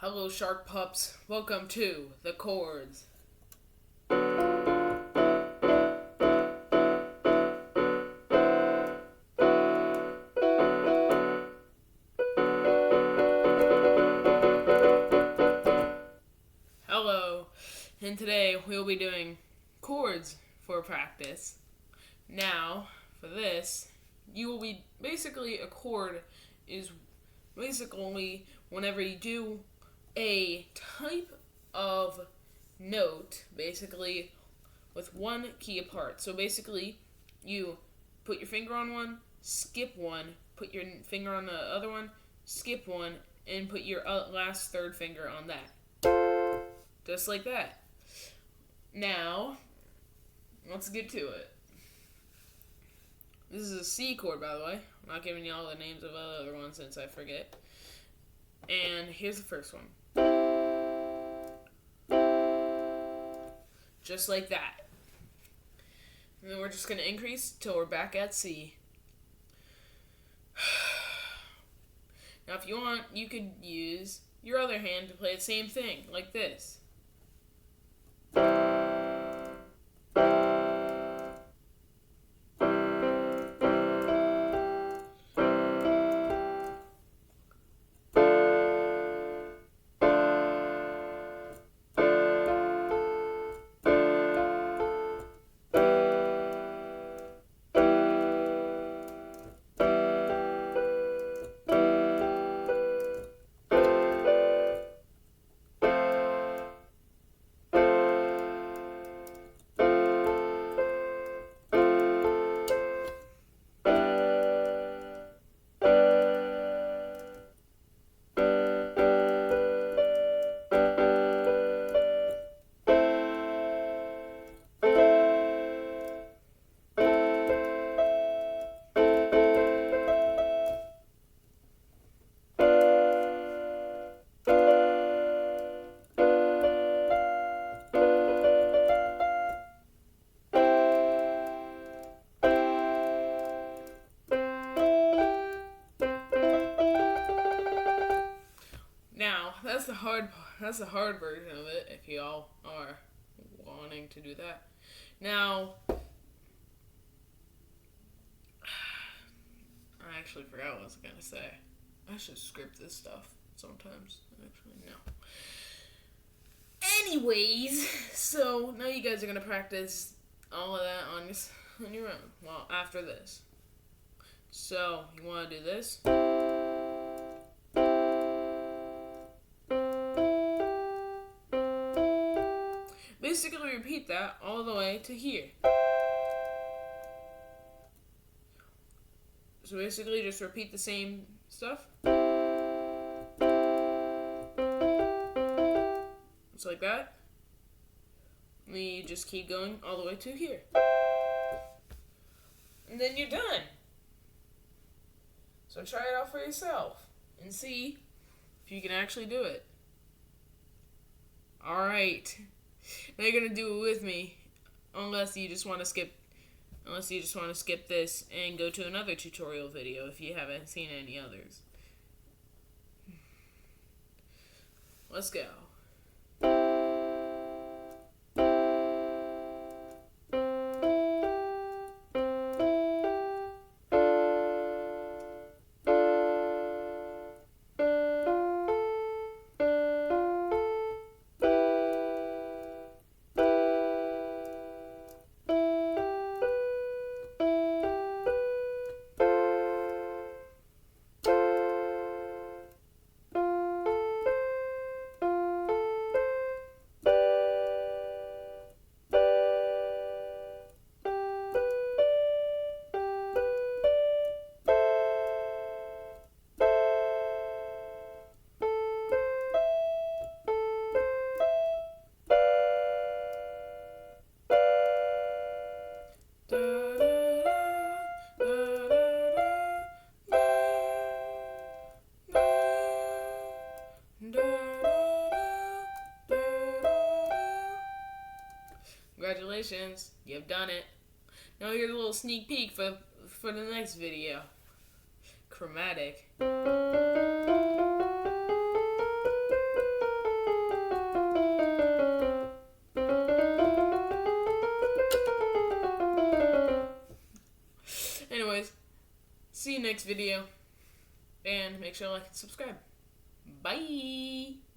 Hello, shark pups. Welcome to the Chords. Hello, and today we'll be doing chords for practice. Now, for this, you will be basically a chord is basically whenever you do a type of note, basically with one key apart. So basically, you put your finger on one, skip one, put your finger on the other one, skip one, and put your last third finger on that. Just like that. Now, let's get to it. This is a C chord, by the way. I'm not giving you all the names of the other ones since I forget. And here's the first one. Just like that. And then we're just going to increase till we're back at C. Now, if you want, you could use your other hand to play the same thing, like this. Now, that's the hard version of it, if y'all are wanting to do that. Now, I actually forgot what I was going to say. I should script this stuff sometimes. Actually, no. Anyways, so now you guys are going to practice all of that on your own. Well, after this. So, you want to do this? Basically repeat that all the way to here. So basically just repeat the same stuff. Just like that. And then you just keep going all the way to here. And then you're done. So try it out for yourself and see if you can actually do it. Alright. Now you're gonna do it with me, unless you just want to skip this and go to another tutorial video if you haven't seen any others. Let's go. Congratulations, you've done it. Now here's a little sneak peek for the next video. Chromatic. See you next video. And make sure to like and subscribe. Bye!